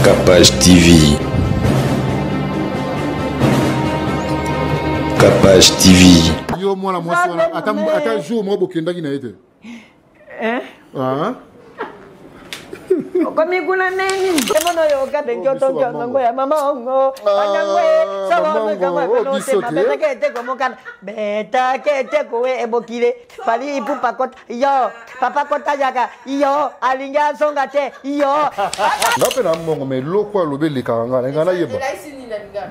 Capage TV. Capage TV. Yo moi la moi attends jour moi bokenda qui na été. Hein? Ah. Comme il goûte nani, c'est mon yoga de Kyoto Kyoto ya mama ongo, anangwe, ça va me kama pelo c'est ma bête qui était comme can, bête qui était koe ebokile, pali ipu pakot, yo, papa kota yaka, yo, alinga songa te, yo. Ngape na mongo mais loko alobe le karanga, ngana yeba.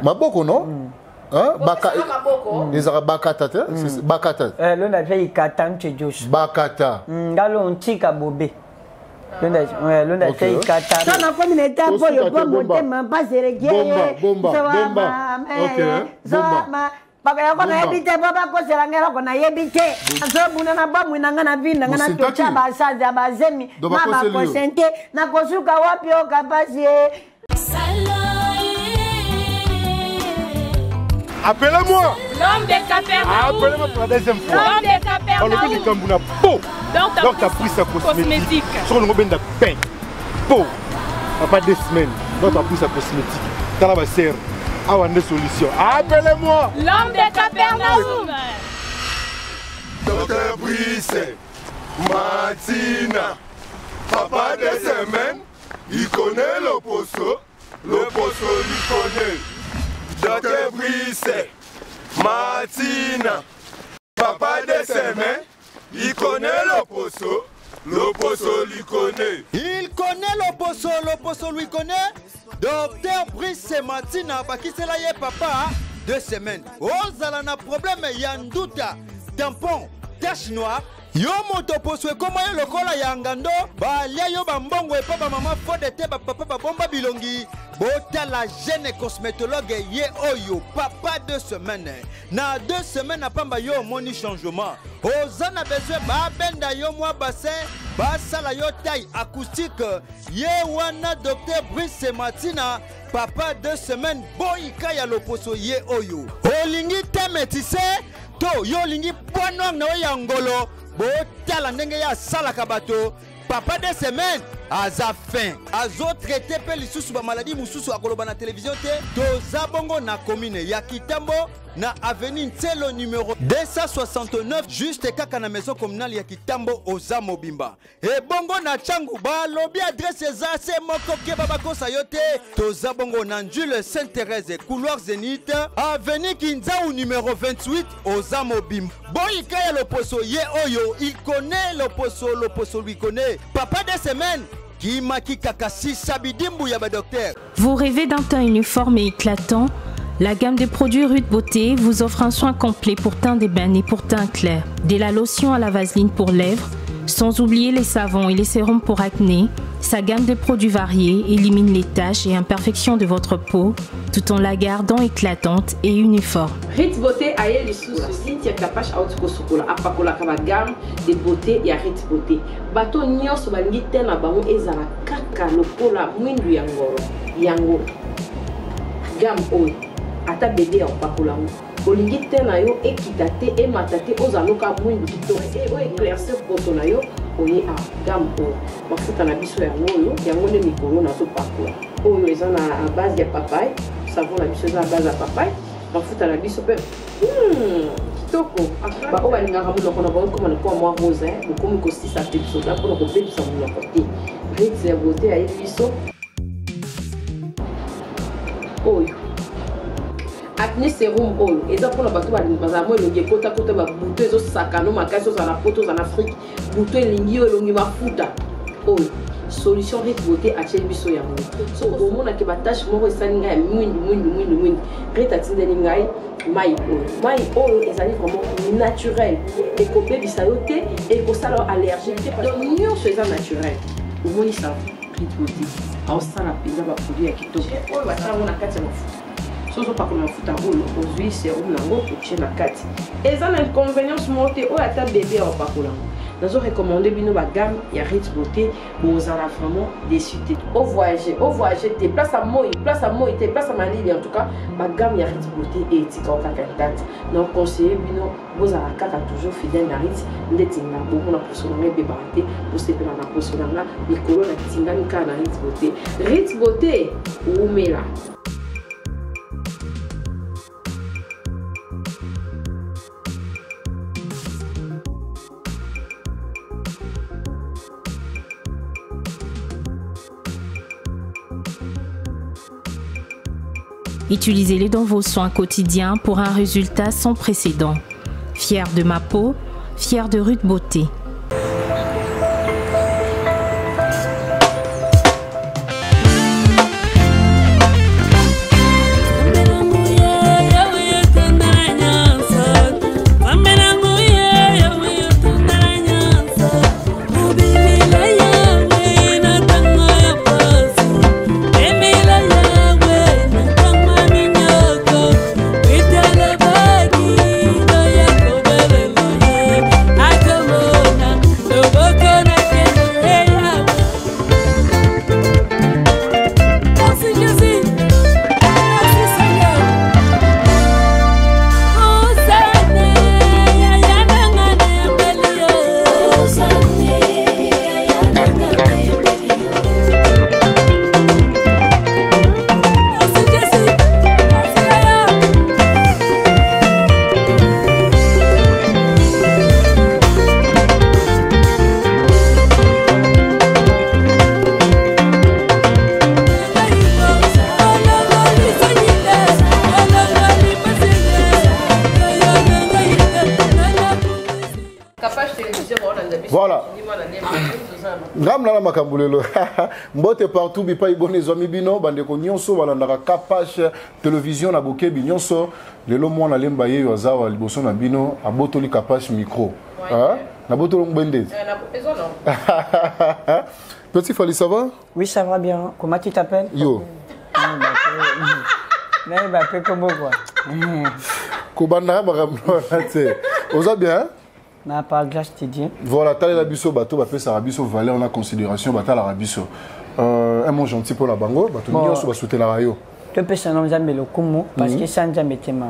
Maboko non? Hein? Baka. Les arabes bakata te, c'est bakata. L'on a fait ikatan chez Josh. Bakata. Ngalo ntika bobe. L'on a fait ikatan. Ça n'a pas une étape pour le bon monter ma base régulière. Bomba. Ok. Bomba. Bakaya ko na ebite baba ko serangera ko na yebite. Aso buna na ba mwina ngana vinda ngana tocha basazi abazemi. Mama ko sente na kosuka wapi o kapasi. Appelez-moi. L'homme de Capernaum. Appelez-moi pour la deuxième fois. L'homme de Capernaum. On le dit comme une peau. Donc tu as pris sa cosmétique. Sur le robin de pain. Peau. Pas 2 semaines. Donc tu as pris sa cosmétique. Tu as la serre. Ah ouais, des solutions. Appelez-moi. L'homme de Capernaum. Docteur Brice, Martina, papa de semaine, il connaît le poisson lui connaît. Docteur Brice, Martina, papa de semaine, il connaît le poisson lui connaît. Il connaît le poisson lui connaît. Docteur Brice Martina, qui c'est là, papa, 2 semaines. Ozala na problème, yanduta, tampon, tache noire. Yo moto poswe koma yo lokola ya ngando balia yo bambongo e papa mama fode te ba papa ba bomba bilongi bota la jeune cosmétologue ye oyo papa 2 semaines na 2 semaines na pamba yo moni changement ozana besoin ba benda yo mwa bassin ba sala yo taille acoustique ye wana docteur Brice Martina papa 2 semaines boyika ya loposo ye oyo olingi temetise to yo lingi pono na ya ngolo botala ndenge ya sala kabato papa 2 semaines aza fin azo traité pe lisusu ba maladie mususu akoloba na télévision te toza bongo na commune ya Kitambo na avenue Ntelo numéro 269 juste kaka na maison communale ya Kitambo oza mobimba e bongo na changu ba lobi adresse za se moko ke baba kosa yote toza bongo na Njule Sainte-Thérèse couloir Zénith avenue Kinzau numéro 28 oza mobimba boyika ya loposo ye oyo il connaît loposo lui connaît papa 2 semaines. Vous rêvez d'un teint uniforme et éclatant? La gamme de produits Rude Beauté vous offre un soin complet pour teint d'ébène et pour teint clair. De la lotion à la vaseline pour lèvres, sans oublier les savons et les sérums pour acné. Sa gamme de produits variés élimine les taches et imperfections de votre peau tout en la gardant éclatante et uniforme. Rude Beauté a les sous-soucis qui capache à autour de la gamme de beauté et Rude Beauté. Bato nyos balingite na bango ezala kaka lokola mwindu yango gamme oyo ata bébé en pakolango olingite na yo ekitate e matate ozaloka mwindu kitoko e o éclaircir poto na yo oye a gamme oyo mafuta na biso yango ne mikolo na so pakola oyo eza na base ya papaye savon na biso eza na base ya papaye mafuta na biso pe kitoko ba o balingaka monoko na bango koma na kwa mwa rose bokomi kosisa te biso da mpona kobebisa monoko te Rude Beauté ayebi biso oyo acné sérum oyo eza mpona bato bazala mo elongi ekota babuto ezosakano makasi ozala na poto ozala na afrique buto elingi oyo elongi mafuta oyo solution Rude Beauté atyeli biso yango so omonaki batashe moko esali ngai ya mwindu Rude atindeli ngai mai oyo ezali vraiment naturel ekobebisa yo te ekosala allergie te donc nyonso eza naturel omonisa Rude Beauté aosala mpenza baproduit ya kitoko oyo basalango na kati ya mafuta soso pakola mafuta oyo ozwi serum nango otie na kati eza na inconvénience moko te oyo ata bebe aopakolango nazo recommander bino ba gamme ya Ritz Beauté bozala vraiment déçu te au voyager te place à moi te place à Malili en tout cas ba gamme ya Ritz Beauté et etika au date donc conseiller bino bozala kaka toujours fidèle na Ritz ndetinga beaucoup na poso na be barate pour se pela na poso na mikolo na tinga nika na Ritz Beauté umela. Utilisez-les dans vos soins quotidiens pour un résultat sans précédent. Fier de ma peau, fier de Ruth Beauté. Voilà. Ngamla makambulelo. Mbote partout bipa ibone zomi bino bande ko nyonso balandaka Kapache télévision na bokebi nyonso lelo mwana lemba ye yozawa liboso na bino abotoli Kapache micro. Hein? Na botolo mbende. Petit Fally, ça va? Oui, ça va bien. Comment tu t'appelles? Yo. Mais bah que comme quoi. Kobanda makambo te. Oza bien? Na pas grâce te dire. Voilà, t'as la biso bateau, fait ça biso valeur en considération, bah t'as la biso. Un mot gentil pour la bango, bah tout le monde va souhaiter la rayo. Tu peux se nommer Nzambe Lokumu parce que ça Nzambe tema.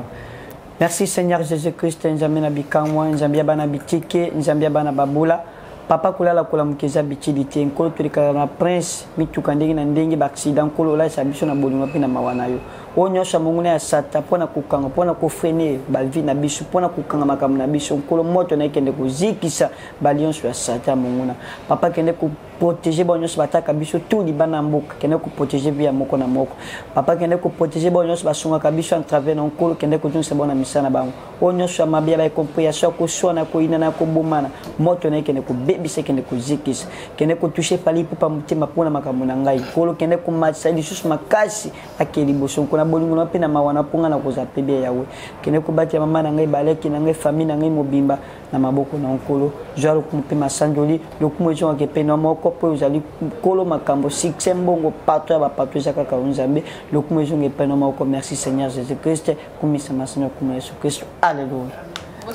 Merci Seigneur Jésus-Christ, Nzambe na bikamwa, Nzambe bana bitike, Nzambe bana babula. Papa kulala kula mukeza bichilite nkolo tulikala na prince mituka ndenge na ndenge ba accident kolo la sabiso na bolingo pe na mawana yo onyosha monguna ya sata pona kukanga pona kufrene balvi na biso pona kukanga makamu na biso nkolo moto na ikende kuzikisa balionso ya sata monguna papa kende ku protéger bonyoso bataka biso tout libana mboka kende ku protéger via moko na moko papa kende ku protéger bonyoso basunga kabiso en travers na nkolo kende ku tunse bona misana bango onyosha mabia ba compréhension ko sona ko ina na ko bomana moto na ikende ku bebisa kende ku zikisa kende ku toucher Fally Ipupa mutima pona makamu na ngai nkolo kende ku matsa lisusu makasi akeli boso nkona bolingo na pe na mawana ponga na koza pebe yawe kende ku batia mama na ngai baleki na ngai famille na ngai mobimba na maboko na nkolo jalo kumpe masandoli lokumo ezo ke pe na moko po uzali kolo makambo succès mbongo pato ya bapato za kaka Nzambe lokumo ezo ke pe na moko merci Seigneur Jésus-Christ kumisa masanya kuma Yesu Kristo alléluia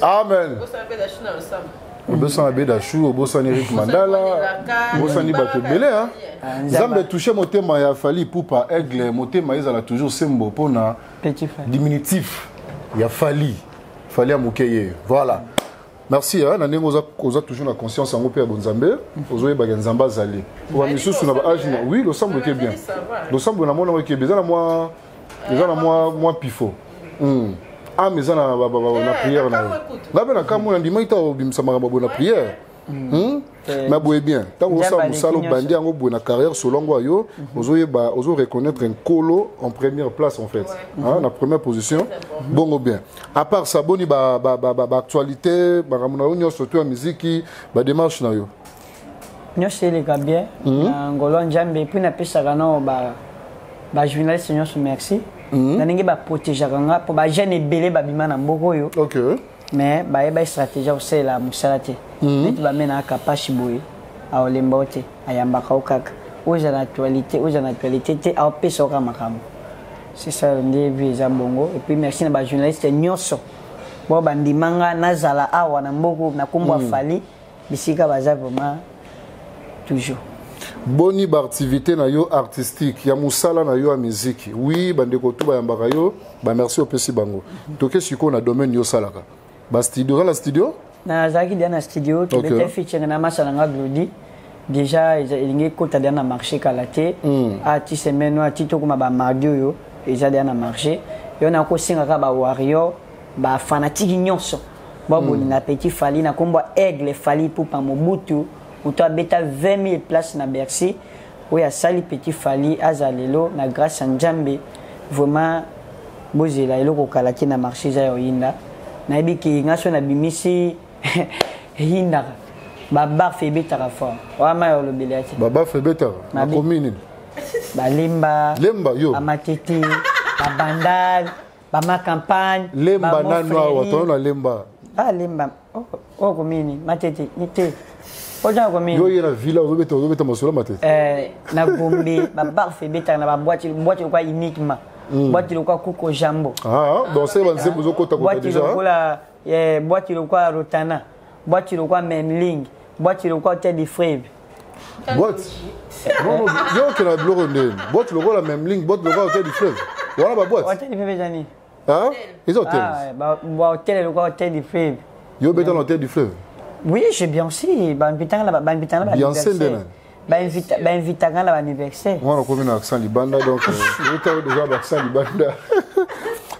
amen. Obosan abeda chou obosan Eric Mandala obosan ni bato belé hein Nzambe toucher motema ya Fally Ipupa aigle motema ezala toujours sembo pona petit frère diminutif ya Fally amukeye voilà. Merci hein, nane oza toujours na conscience en opé bonzambe ozoye ba nzamba zali wa misusu na âge na oui le semble que bien le semble na mona que bien na moi pifo ah mais ça na prière na ngabe na kamona ndima ita obimsa makambo na prière na boye bien tango ça musalo bandi yango boye na carrière solongo yo ozo reconnaître un colo en première place en fait hein na première position bongo bien à part ça boni ba actualité ba ramona onyo surtout en musique ba démarche na yo nyose le gabien ngolo Nzambe puis na pesa kana ba journaliste nyose merci na ningi ba protéger kanga pour ba jeune belé ba bima na mboko yo OK mais ba stratégie aussi la musalate neti ba mena Kapache boy a olembote ayamba kaukaka oza na actualité te a pesa ka makamu c'est ça ndie visa bongo et puis merci na ba journaliste nyonso bo bandimanga nazala awa na mboko na kombo Fally bisika baza vraiment toujours. Boni ba activité na yo artistique ya musala na yo a musique. Oui, bandeko tu ba yambaka yo, ba merci au pesi bango. Toke siko na domaine yo salaka. Ba studio la studio? Na zaki dia na studio, tu bete featuring na masala nga Glody. Déjà il ngi kota dia na marché kalaté. Artiste meno atito kuma ba mardio yo, déjà dia na marché. Yo na ko singa ka ba warrior, ba fanatique nyonso. Ba bolinga petit fali na kombo aigle fali pour pa Mobutu. Où tu as 20 000 places na Bercy, où il y a Sali Petit Fali, Azalelo, na grâce à Njambe, vraiment, bozela elo ko kalaki na marché za yoinda. Na ebi ki ngaso na bimisi hinda. Baba febe tarafa. Wa ma yo lobelati. Baba febe tara. Na commune. Ba lemba. Lemba yo. Amatete, ba bandal, ba ma campagne. Lemba na noa wato na lemba. Ah lemba. Oh commune, matete, nite. Yo yena villa obeta masolo matete. Na Gombe, ba bar fait beta na ba boîte quoi uniquement. Boîte quoi Coco Jambo. Ah, donc c'est bon, c'est besoin kota kota déjà. Boîte quoi Rotana. Boîte quoi Memling. Boîte quoi Hôtel des Frères. Boîte. Non, yo que la bloro ndem. Boîte le quoi la Memling, boîte le quoi Hôtel des Frères. Voilà ba boîte. Hôtel des Frères jani. Hein? Les hôtels. Ah, ba hôtel le quoi Hôtel des Frères. Yo beta l'hôtel du fleuve. Oui, j'ai bien aussi. Bah, invitanga là, Beyoncé ndena. Bah, invitanga là, anniversaire. Moi, on a commis un accent libanda, donc je t'ai déjà un accent libanda.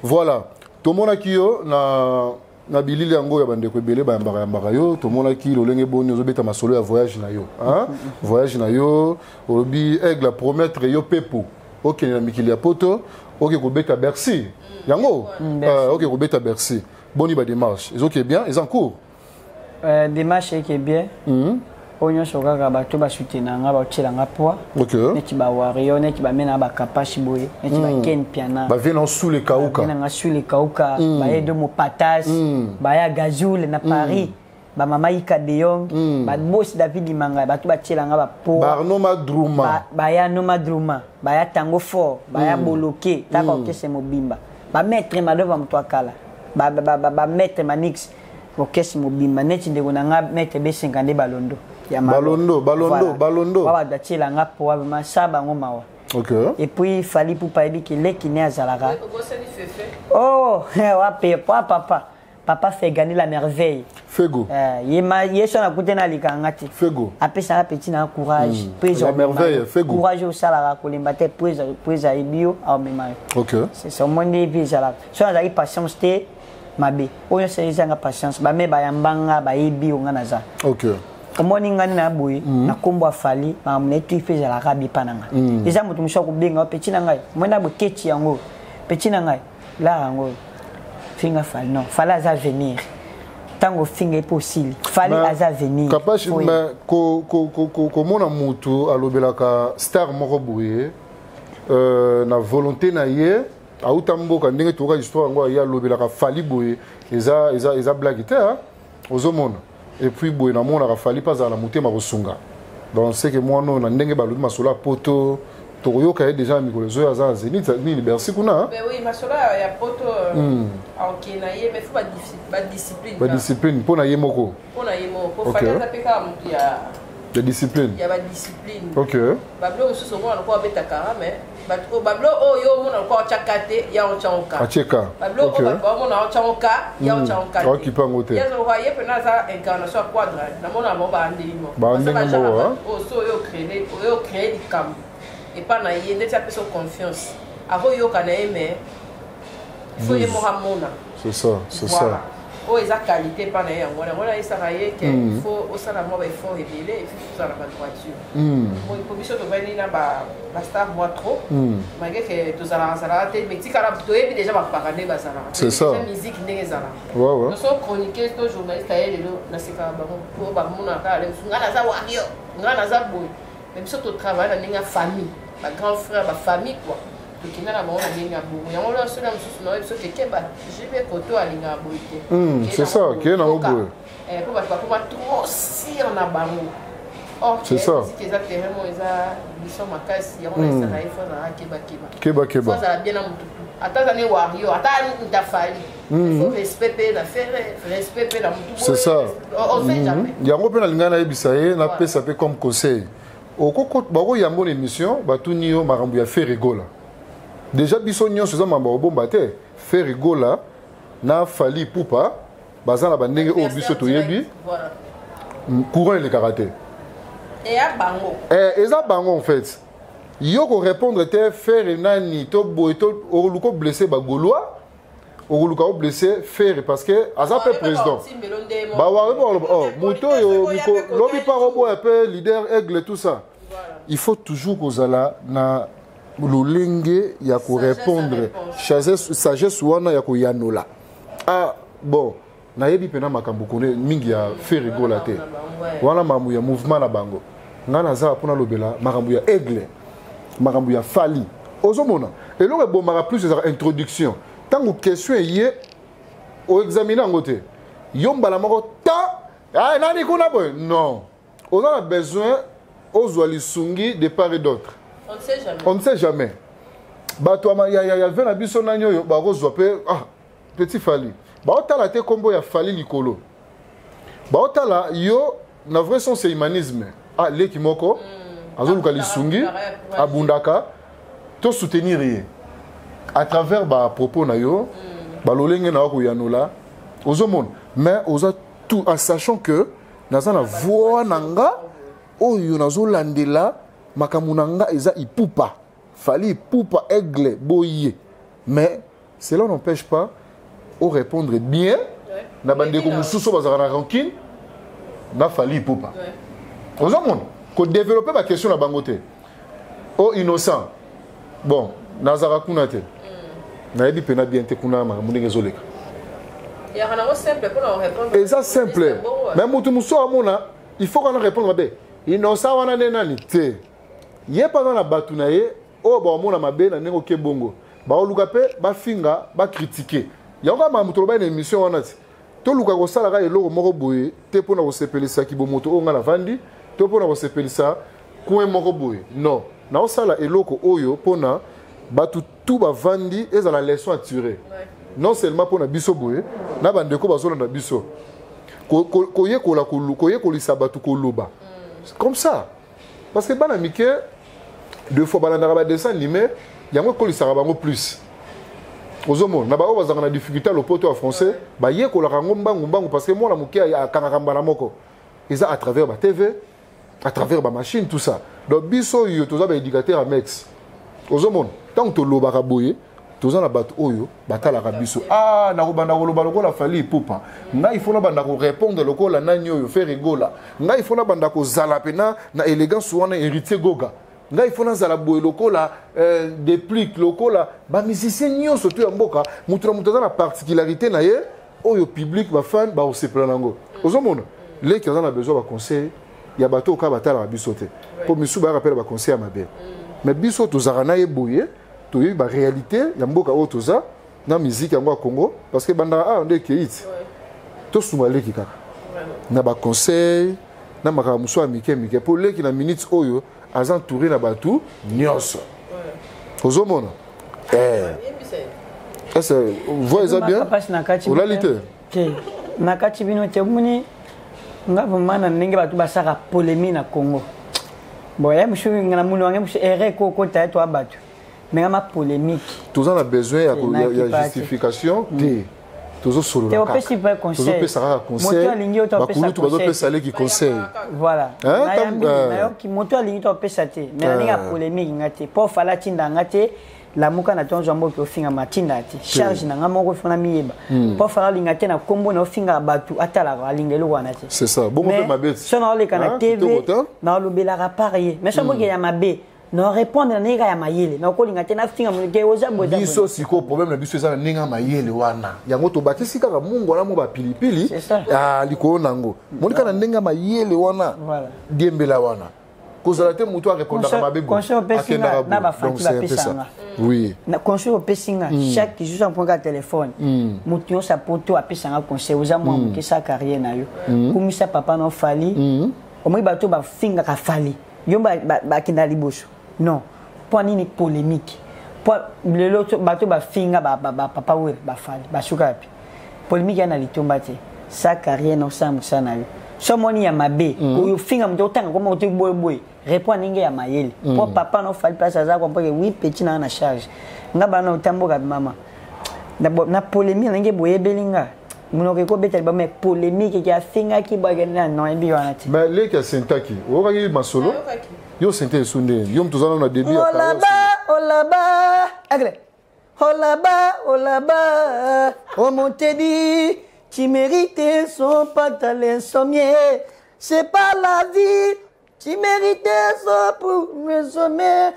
Voilà. Tout le monde qui yo na bilili yango ya bande ko belé ba mbaka yo, tout le monde qui lolenge boni zo beta masolo ya voyage na yo, hein? Voyage na yo, obi aigle promettre yo pepo. OK na mikili ya poto, OK ko beta Bercy. Yango. OK ko beta Bercy. Boni ba démarche. Ils OK bien, ils en cours. Démarche qui est bien. On soka bato ba soutenir nga ba tshela nga poa. OK. Neti ba wario, neti ba mena ba kapashi boye, neti ba ken piana. Ba vena sous les kauka. Ba nga sous les kauka, ba yedo mo patas, ba ya Gazoul na Paris. Ba mama Ika de Jong, ba boss David Manga, bato ba tshela nga ba poa. Ba Arnaud Madrouma. Ba ya no Madrouma, ba ya Tango Fort, ba ya Boloké, ta ko kese mobimba. Ba maître madova mtwa kala. Ba maître Manix. Orchestre mobimba neti ndeko na nga mete B50 balondo ya balondo wa datila nga po wa masaba ngo mawa. OK. Et puis fali pour pas dire que lekine azalaka. Oh, wa papa fait gagner la merveille. Fego. Yeso na kutena likangati. Fego. Apesa la petit na courage. La merveille, Fego. Courage au salara ko lembate prise à ibio au memayo. OK. C'est son monde visa là. So na patience té mabe oyo sezanga patience ba me ba yambanga ba yebi onga naza. OK. Komoni ngani na boye na kombo afali ba mnetu ifeza la rabi pananga. Eza mutu musha ko benga petit na ngai mwenda bo kechi yango petit na ngai la yango finga fali non fala za venir tango finga est possible fali aza venir capable mais ko mona mutu alobelaka star moko boye na volonté na ye autamboka ndenge toka histoire ngo ya lobelaka fali boye eza blague te hein ozomona et puis boye na mona ka fali pas à la motema kosunga donc c'est que moi non na ndenge ba lobi masolo poto toyoka déjà mikolo zo ya za Zénith ni Bercy kuna ben oui masolo ya poto OK na ye mais faut ba discipline pona ye moko fali za peka mutu ya de discipline ya ba discipline. OK bablo so ngo na ko beta kara mais bablo yo mona ko chakate ya onchonka acheka bablo ko mona onchonka ya onchonka ko kipango te ya zo wa ye pena za incarnation quadra na mona mo ba ndimo so yo créer du camp et pas na ye ndeti apeso confiance ako yo kana aimer il faut aimer mona c'est ça o eza qualité pas na yango na esa raye que il faut au sala mo ba effort rebelle et puis ça la droiture moi il faut biso to venir na ba star moi trop malgré que to sala te mais tika la to et déjà ba parler ba sala c'est ça musique ndenge sala ouais nous sommes chroniqueurs to journalistes kaye lelo na sika ba ko ba mona ka le ngana za wario ngana za boy même si to travail na ndenge famille ba grand frère ba famille quoi qui n'a pas de c'est ça qui est dans le bout c'est ça Attends, Wario, attends, ta fali. Il faut respecter la faire, respecter la moutou. C'est ça. On sait jamais. Il y a un peu de lingana ebisaye, na pe ça peut comme conseil. Au coco, bako y a mon émission, batu niyo marambu ya fait rigola. Déjà biso nyo sur ça mamba bomba te, fait rigola, na fali poupa, bazan la bandenge au biso to yebi. Voilà. Courant le karaté. Et à bango. Et ça bango en fait. Yo ko répondre te faire nani to boy to oluko blessé ba golois. Oluka blessé faire parce que azapé président. Ba wa oh moto yo miko lobi pa robo un peu leader aigle tout ça. Il faut toujours kozala na lolenge ya ko répondre sagesse wana ya ko yanola. Ah bon, na yebi pena makambo kone mingi ya faire rigola te. Wana mamu ya mouvement na bango. Ngana za pona lobela makambo ya aigle. Makambo ya fali ozomona et là bon mara plus des introduction tant que question est au examiner en côté yomba la moko ta ah nani kuna boy non on a besoin aux sungi de part et d'autre on ne sait jamais ba toi ya vena biso nanyo yo ba rozwa pe ah petit fali ba otala te kombo ya fali likolo ba otala yo na vrai sens c'est humanisme ah leki moko azoluka lisungi abundaka to soutenir à travers ba propos na yo ba lolenge na ko yanola ozomon mais oza tout en sachant que naza na voix nanga oyo nazolandela makamunanga eza ipupa fali ipupa aigle boye mais cela n'empêche pas au répondre bien na bande ko mususo bazaka na rancune na fali ipupa ozomon ko développer ma question na bangote oh innocent bon nazara kuna te na yebi pena bien te kuna ma munenge zoleka ya kana ko simple pour répondre et ça simple mais mutu muso amona il faut qu'on répondre mabe innocent wana nani te ye pas na batu na ye oh ba mona mabe na nengo ke bongo ba oluka pe ba finga ba critiquer ya ko ma mutu ba na émission wana te to luka ko sala ka eloko moko boye te pona ko sepelisa ki bo moto o nga na vandi to pona ko sepelisa coin moko boye non na osala eloko oyo pona batu tout ba vandi ezala leçon à tirer non seulement pona biso boye na bandeko bazola na biso koye kola koye kolisa batu koloba comme ça parce que bana mike deux fois balanda ba dessin animé yango kolisa bango plus ozomo na ba o bazanga na difficulté le poto en français ba ye kola rango mbangu parce que moi la moke ya kangakamba na moko eza à travers ba TV à travers ma machine tout ça donc biso yo toza ba éducateur à mex ozomon tant que lo baka boye toza na bato oyo batala ka biso ah na ko banda ko loba lokola fali pupa nga il faut na banda ko répondre lokola nani oyo faire rigola nga il faut na banda ko zala pena na élégance wana héritier goga nga il faut na zala boye lokola déplique lokola ba musicien nyonso to ya mboka mutu na mutu na particularité na ye oyo public ba fan ba osepela nango ozomona leki on a besoin ba conseil ya bato ka batala biso te pour misu ba rappel ba conseil ma belle mais biso to zarana ye boye to yi ba réalité ya mboka o toza na musique yango Congo parce que banda a onde ke hit to suma leki kaka na ba conseil na maka muso amike pour leki na minutes oyo azan touré na bato nyonso ozomona est-ce voix ça bien olalité nakati bino te muni nga vumana ninge batu basaka polémique na Congo bon ya mushu ngana munu wange mushu ere ko ta to abatu mais ma polémique tous on a besoin ya justification de tous solo te opesi pas conseil tous pesa conseil bakulu tu bazopesa leki conseil voilà na ki moto alingi to pesa te mais na ninga polémique ngate po fala tinda ngate la muka na tonzo mbo ko finga matinda ati charge na ngamo ko fona miyeba po fala linga te na kombo na finga batu atala ko alingelo wana te c'est ça bon on mabe so na le kana TV na lobela ka parier mais so boke ya mabe no répondre na ninga ya mayele na ko linga te na finga mo ke oza boda biso siko problème na biso eza na ninga mayele wana yango to bakisi kaka mungu na mo ba pilipili ah liko nango monika na ninga mayele wana voilà diembela wana kozala te mutu a répondre à mabe bo na ba fati ba pesanga oui na conseil au pesinga chaque jour on prend un téléphone mutu sa poto a pesanga conseil oza mo ke sa carrière na yo kumisa papa no fali o mo bato ba finga ka fali yo ba kinda liboso non pour nini polémique lelo bato bafinga papa we bafali basuka yapi polémique ya na litomba te sa carrière no sa musana yo so moni ya mabe oyo finga mto tanga koma ote boy répond ninge ya mayele po papa no fali place za kwa mpeke oui petit na charge nga bana utamboka mama na polémique ninge boye belinga munoke ko beta ba me polémique ki afinga ki ba gena no ebi wana te mais les ki sentaki o ka masolo yo senté sunde yo mtuzana na début ya olaba agré olaba oh mon teddy tu méritais son pantalon sommier c'est pas la vie tu méritais son pour me sommer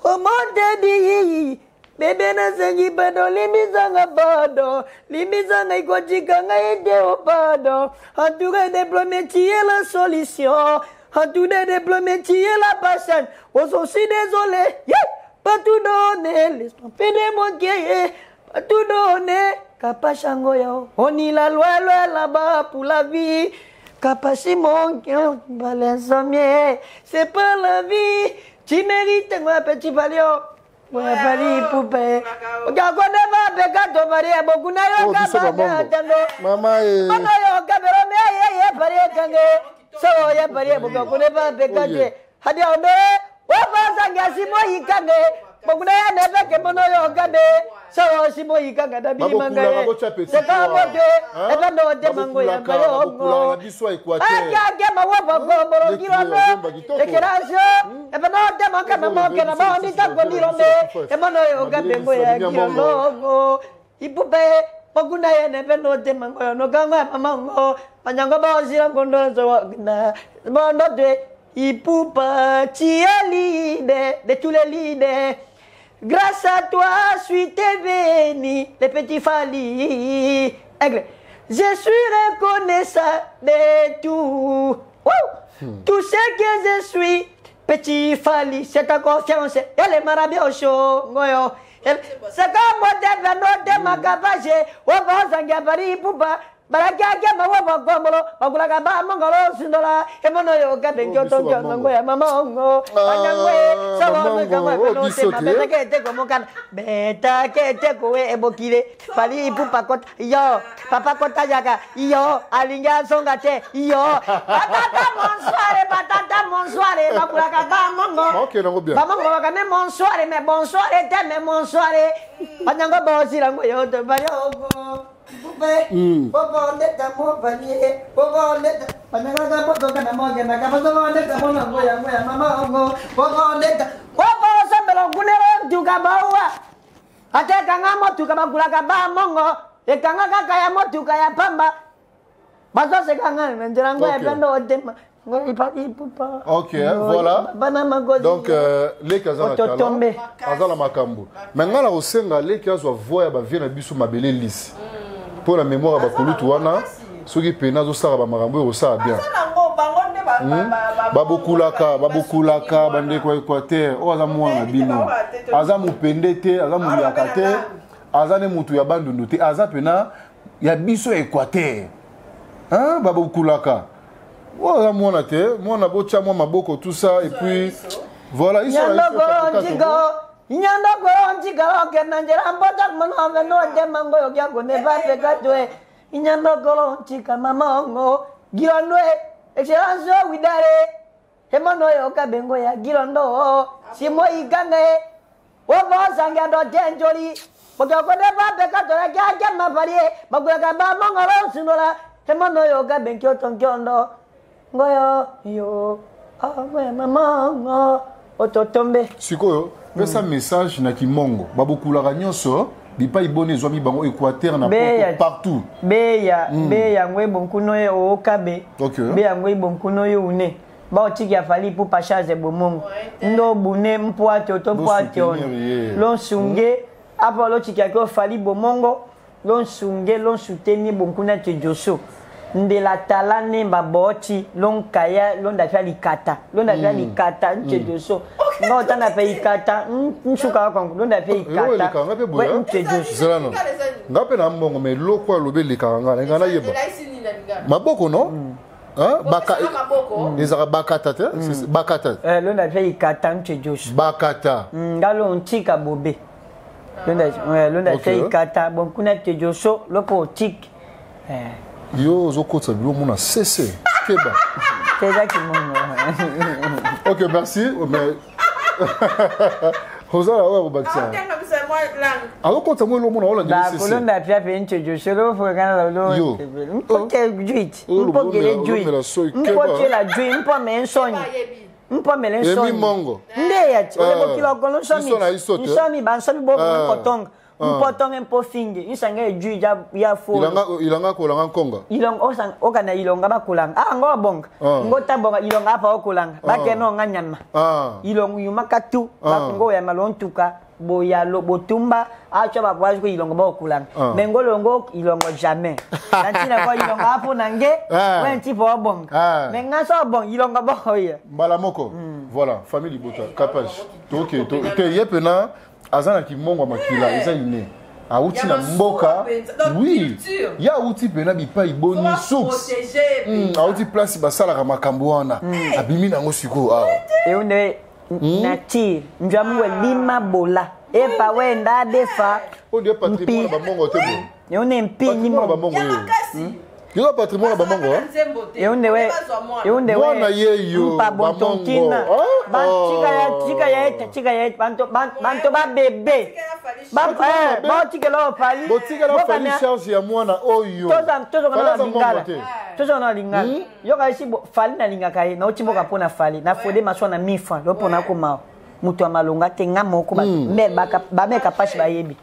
oh mon teddy bébé na sengi bado limizanga bado limizanga ikochikanga ide obado entouré de diplômés tu es la solution entouré de diplômés tu es la patience on suis désolé pas tout donner laisse-moi péder mon guerrier pas tout donner kapashango yo on y la loi là-bas pour la vie kapashi mon cœur balensommier c'est pas la vie tu mérites moi petit valio moi bali poupée ogakone ba bekato bari abokuna yo kabana tando mama mama yo kabero me ye bari kange so ye bari abokune ba bekate hadi onde wabasa ngasimo yikange bokuna ya nebe ke mono yo kade so simo yikanga da bi mangaye c'est pas moté et pas no de mango ya baro ngo ake mawa boko boro kirono ekerajo e pas no de manka mamo ke na ba ni ta goni ronde e mono yo kade ngo ya kirono ngo ipupe bokuna ya nebe no de mango no ganga mamango panyango ba osira ngondo so na mondo de Ipupa, tu es leader de tous les leaders. Grâce à toi, je suis béni, les petits Fali. Je suis reconnaissant de tout. Tout ce que je suis, petit Fali, c'est ta confiance. Elle est marabia au show. C'est comme moi, de ma capacité. On va s'engager, Ipupa. Baraka mawa bagomolo bagulaga ba mongolo sindola emono yo gabe kyoto ngo ya mama ngo anyangwe sawa ngama no se mabeta kete komokana beta kete kowe ebokile pali ipupa kota yo papa kota jaga yo alinga songa te yo patata monsoire bagulaga ba mongo OK nango bien ba mongo bakane monsoire mais bonsoir te mais monsoir anyangwa ba osira ngo yo to bari ogo Bobo ndeta mo vanie bobo ndeta pananga bobo kana moja na kama bobo ndeta mona ngoya mama ngo bobo ndeta bobo sambelo kunero duka bawa ate kanga mo tuka bagula ka ba mongo e kanga kaka ya mo tuka ya pamba bazo se kanga ndira ngoya pendo otema ngoyi pa ipupa OK voilà donc les kazana kala azala makambo mengala osenga les kazo voya ba vie na biso mabele lisi pour la mémoire bakulutu wana soki pena zo sara ba makambo osala bien babokulaka bande ko Équateur o aza mwana bino aza mupende te aza muyaka te aza ne mutu ya bandundu te aza pena ya biso Équateur hein babokulaka o aza mwana te mwana bocha mwa maboko tout ça et puis voilà ils sont là Nyanda goronji garoke nanjera mbota mano veno de mango yo gya gone ba pe gatwe nyanda goronji kama mongo gironwe excellence widare hemono yo ka bengo ya girondo simo igange wo bo sanga do tenjoli boga gone ba pe gatwe gya maparie bagula ka ba mongo ro sinola hemono yo ka benkyo tonkyondo ngoyo yo mama ototombe sikoyo pesa message na kimongo babokulaka nyonso bipa ibone zwami bango Équateur na partout beya ngwe bonkuno ye okabe beya ngwe bonkuno ye une ba otiki afali pour pas charger bomongo ndo bune mpwato to mpwato lon sunge apa lo tiki ko fali bomongo lon sunge lon soutenir bonkuna te joso de la talane baboti lon kaya lon da likata lon da likata nche joso ngo tana pe ikata nsuka kwa lon da pe ikata we nche joso zelano ngape na mbongo me lokwa lobe likanga ngana yeba maboko no hein baka ezaka bakata te bakata lon da pe ikata nche joso bakata ngalo ntika bobe Lunda c'est kata bon kuna tejoso lopo tik. Yo zokotsa bilo mona cessé. Keba. C'est ça qui mongo. OK, merci. Mais Rosala wa bakisa. Alors quand ça moi lo mona on a dit cessé. Lunda pia pe tejoso lo fo kana lo. Yo. Pote juit. Mpo gele juit. Mpo la juit, mpo men sonyi. Mpo melen sonyi. Emi mongo. Nde ya ti. Ole bo kilo kono sonyi. Isomi. Isomi ban somi bo kotonga. Mpotonga mpo finge isanga juit ya fo. Ilanga kolanga konga. Ilonga osang okana ilonga ba kolanga. Ah ngo bonga. Ngota bonga ilonga apa okolanga. Ba keno nganyama. Ilonga yumakatu ba ngo ya malontuka. Boyalo botumba acha ba kwazi ko ilonga ba okulanga. Mengolongo ilongo jamais. Nantina ko ilonga apo nange wenti po bonga. Menga so bon ilonga ba hoya. Mbala moko. Voilà, famille Bota, capage. OK, te yepena azana ki mongo makila eza ine. Auti na mboka. Oui. Ya auti pena bipa iboni source. Auti place basala ka makambo wana. Abimi nango siko awa. E onde nature njamwe lima bola epa wenda defa o de patrimoine ba mongo te bo e one mpi ni mo ba mongo yo patrimoine ba mongo e onde we mwana ye yo ba bontonkina ba chika ya banto ba bebe ba chika lo fali charge ya mwana oyo tozo na lingala yo ka isi fali na linga kai na ochimboka pona fali na fode maswa na mifa lo pona ko mutu amalonga te ngamo ko ba meka pashi ba yebi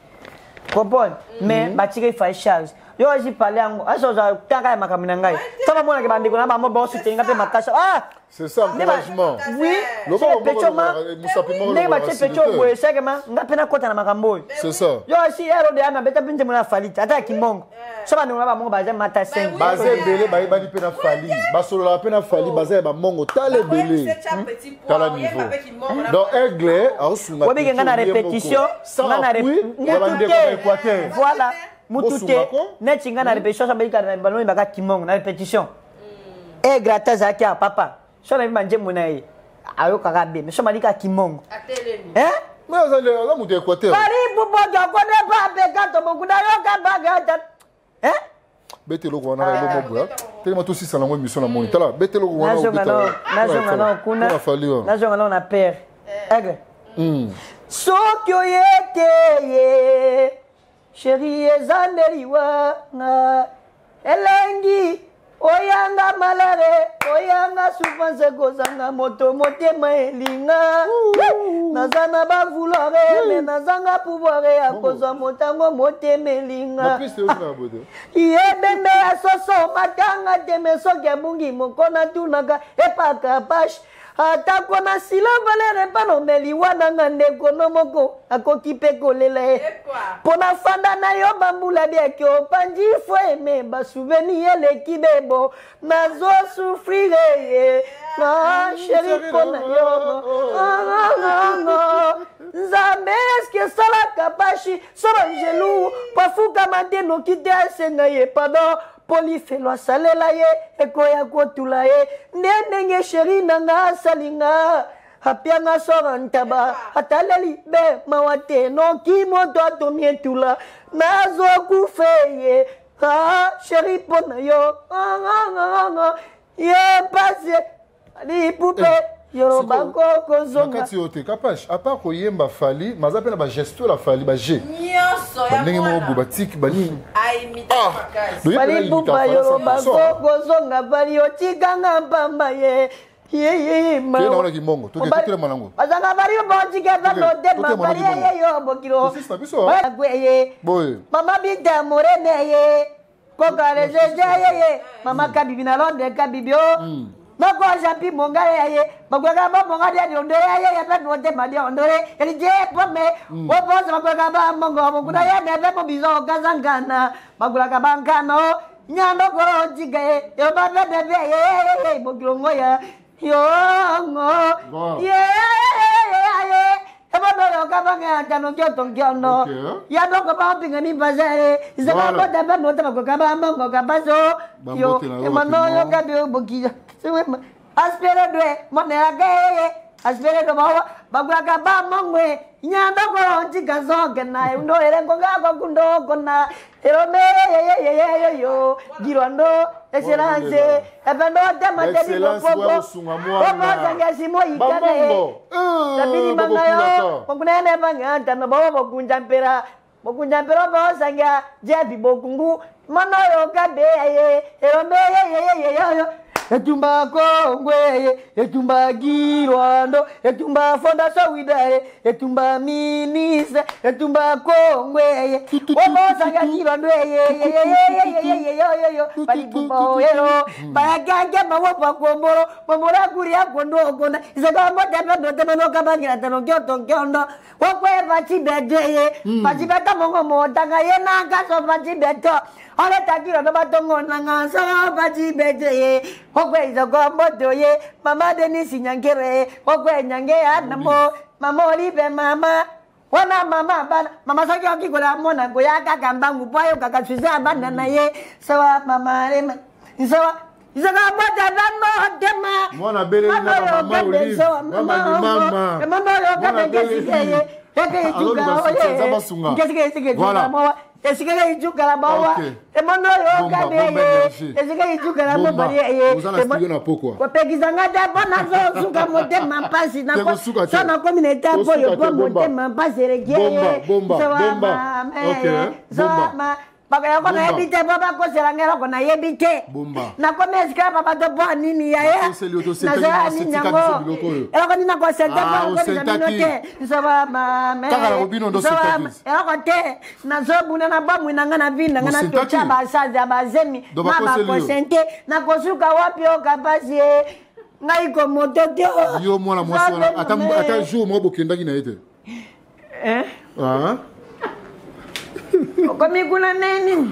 comprendre mais ba chika fali charge yo isi pale yango aso za tanga ya makamina ngai sama mona ke bandiko na ba mo bo sutenga pe makasha c'est ça encouragement oui le c'est ça yo si ero de ana beta pinte mona fali ata kimongo so ba nuna ba mongo ba mata 5 baze belé ba di pe na fali ba solo la pe na fali baze ba mongo tale belé tala niveau donc aigle a osunga ko bi ngana répétition ngana voilà mutute netinga na répétition ça ba ka baloni ba ka kimongo na répétition e grata zaki a papa so na manje munaye ayo kaka be me so malika kimongo mais la mutu équateur bari bubo ga ko ne ba be ka to boku na yo ka ba ga bete loko wana ka lomo bwa tellement tout si ça la mo mission na moni tala bete loko wana na kuna na jonga na père aigle sokyo yete chérie ezandeliwa na elengi oyanga malare oyanga souffrance kozanga moto motema elinga nazana ba vouloir mais nazanga pouvoir ya kozwa motango motema elinga yebembe ya soso matanga teme soki abungi mokona tunaka epaka pash atako na sila valere pano meli wana nga ndeko no moko akoki pe kolela ye pona fanda na yo bambula biaki opanji fo eme basouvenir eleki bebo nazo souffrir ye na chéri pona yo nzambe eske salaka pashi solo ngelu pafukama te noki te asenga ye pardon polifelo asalela ye ekoya kotula ye ndenge sheri nanga asalinga apianga sora ntaba ataleli be mawate noki moto atomi etula nazokufe ye sheri pona yo ye pase ali pupe Yoruba koko zonga nakati yote kapash à part koyemba fali maza pe na ba gesto la fali ba G nyonso ya ndenge mo bo batik bani imita pakasi fali pupa Yoruba koko zonga bali otikanga mpamba ye ma tena ona kimongo to ke manango azanga bali bonji ke ba no de ma bali ye yo bokilo ye boy mama bita morene ye kokale jeje ye mama kabibi na londe kabibio Mako jampi monga ye magwega ba monga dia ondore ye pe no de ma dia ondore eli je pome o boss magwega ba mongo mongo ya ne be mo bizo kazangana magwega ba ngano nyando ko jige yo ba be ye mogiro ngoya yo ngo ye eba do ka ba nga tano kyo tong kyo no ya do ko ba pinga ni bazare zaba ba da ba no ta magwega ba mongo ka bazo yo e mano yo ka do bokiya aspera dwe monera gaye aspere do bawa bagwa ba mangwe nyanda ko onjika zoke na undo erengo ngako kundo kona erome yo girondo excellence ebendo tema tedi popo popo zanga simo ikane tabini bangayo kongunene banganta no bawa bokunjampera bo zanga jebi bokungu mano yo kabe erome yo etumba kongwe etumba girondo etumba fondation widare etumba ministre etumba kongwe omo sanga girondo yo bali bumbo yero bagange mawo pakomboro momora kuria kondo kona isaka mo tepe no kabangira tano kyoto kyondo kokwe bachi bedeye bachi beta mongo motanga yena ngaso bachi beto ole takiro no batongo nanga so bachi bedeye kokwe isoko moto ye mama Denise Nyankere kokwe nyange anamo mama Olive mama wana mama bana mama saki okikola mona goyaka kambangu payo kakasuza bana na ye sawa mama rema sawa isaka moto dano dema mwana bele na mama Olive mama yo kabengesiye yake ichuka oye ngesiye voilà esikala ichuka la bawa emono yo kabeye esikala ichuka la mobali uzana studio na pokwa ko pekizanga ta bona zo suka motema mpasi na ko sana community apo yo bo motema mpasi regie bomba okay bomba baka ko na ebite baba ko serangela ko na yebite na ko meska baba to bo nini ya na za ni nyango ela ko nina ko sente ko ko minote so mama takala ko bino ndo sente ela ko te na zo buna na ba mwina ngana vinda ngana to cha ba saza ba zemi mama ko sente na ko suka wapi o kapasi ngai ko motote yo mwana mwasi wana ata jour mo bokendaki na yete Komi kuna neni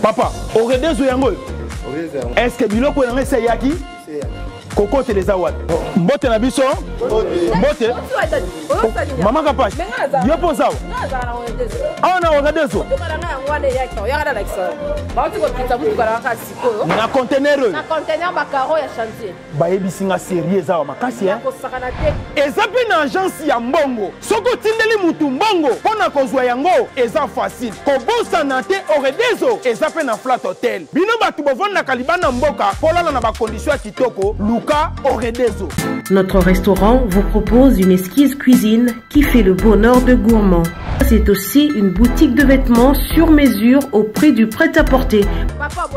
papa oredezo yango est-ce que biloko yango ese yaki koko teleza wat mbote na biso mbote mama kapash yo posa awa na oredezo na conteneur bayebisi nga serie eza wa makasi eza mpe na agence ya mbongo soki otindeli mutu mbongo mpo na kozwa yango eza facile kobosana te oredezo eza mpe na flat hotel bino bato bovandaka libanda mboka mpo lala na bakondisio ya kitoko luka oredezo. Notre restaurant vous propose une exquise cuisine qui fait le bonheur de gourmands. C'est aussi une boutique de vêtements sur mesure au prix du prêt-à-porter. Papa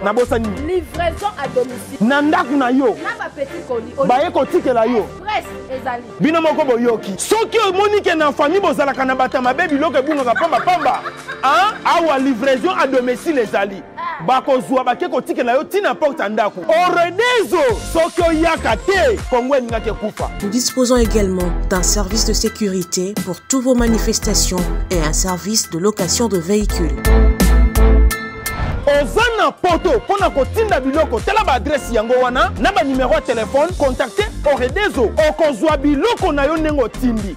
na bosani livraison à domicile. Nandaku na yo. Na ba petit colis. Baye ko tikela yo. Presse ezali. Bino moko boyoki. Soki omoni na famille bozalaka na batama baby biloko ebungaka pamba. Hein? Awa livraison à domicile ezali. Bakozwa bake ko tikela yo tina porte ndaku. Oredezo soki oyaka te kongwe ningake kufa. Nous disposons également d'un service de sécurité pour toutes vos manifestations et un service de location de véhicules. Ozana poto pona kotinda biloko tela ba adresse yango wana na ba numéro de téléphone contactez Oredezo okozwa biloko na yo nengo tindi.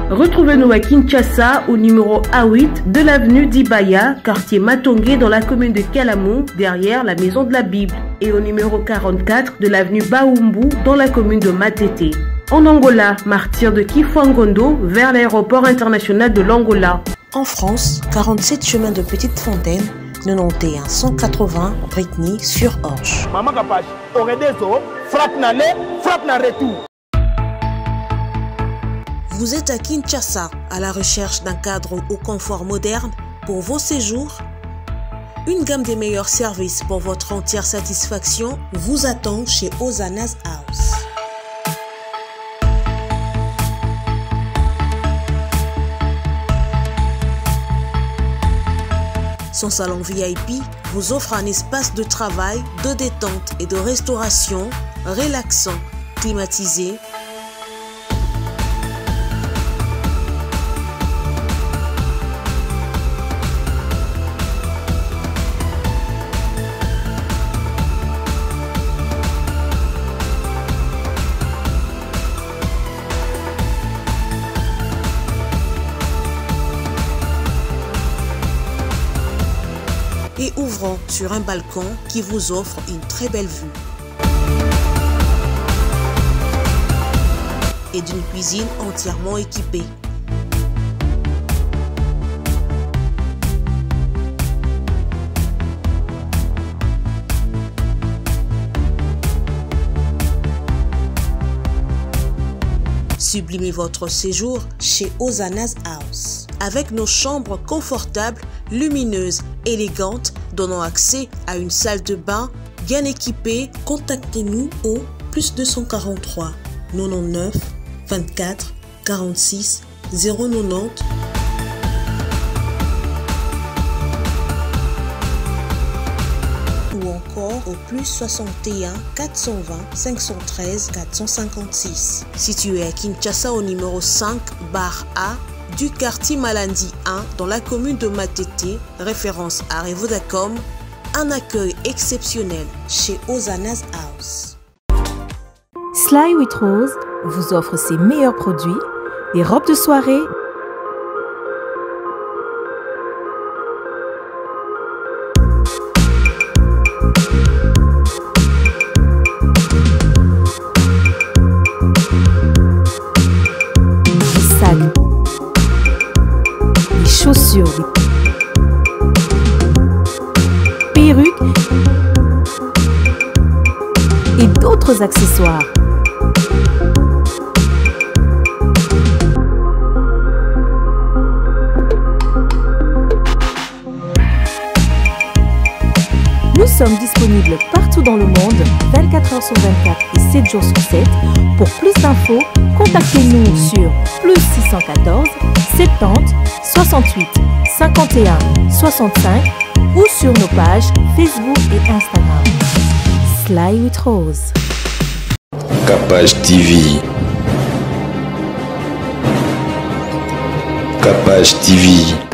Retrouvez-nous à Kinshasa au numéro A8 de l'avenue d'Ibaya, quartier Matongé dans la commune de Kalamou, derrière la maison de la Bible, et au numéro 44 de l'avenue Baoumbu dans la commune de Matete. En Angola, martyr de Kifuangondo vers l'aéroport international de l'Angola. En France, 47 chemin de Petite Fontaine, 91 180 Brittany sur Orge. Maman Kapash, Oredezo, frappe na le, frappe na retour. Vous êtes à Kinshasa, à la recherche d'un cadre au confort moderne pour vos séjours? Une gamme des meilleurs services pour votre entière satisfaction vous attend chez Ozanas House. Son salon VIP vous offre un espace de travail, de détente et de restauration relaxant, climatisé, et restaurant sur un balcon qui vous offre une très belle vue. Et d'une cuisine entièrement équipée. Sublimez votre séjour chez Hosanna's House. Avec nos chambres confortables, lumineuses, élégantes, donnant accès à une salle de bain bien équipée, contactez-nous au +243 99 24 46 090 ou encore au +61 420 513 456. Situé à Kinshasa au numéro 5 bar A du quartier Malandi 1 dans la commune de Matete, référence à Revodacom, un accueil exceptionnel chez Hosanna's House. Sly with Rose vous offre ses meilleurs produits, les robes de soirée, les sacs, les chaussures, les perruques et d'autres accessoires. Nous sommes disponibles partout dans le monde, 24 h sur 24 et 7 jours sur 7. Pour plus d'infos, contactez-nous sur +614 70 68 51 65 ou sur nos pages Facebook et Instagram. Sly with Rose. Capage TV. Capage TV.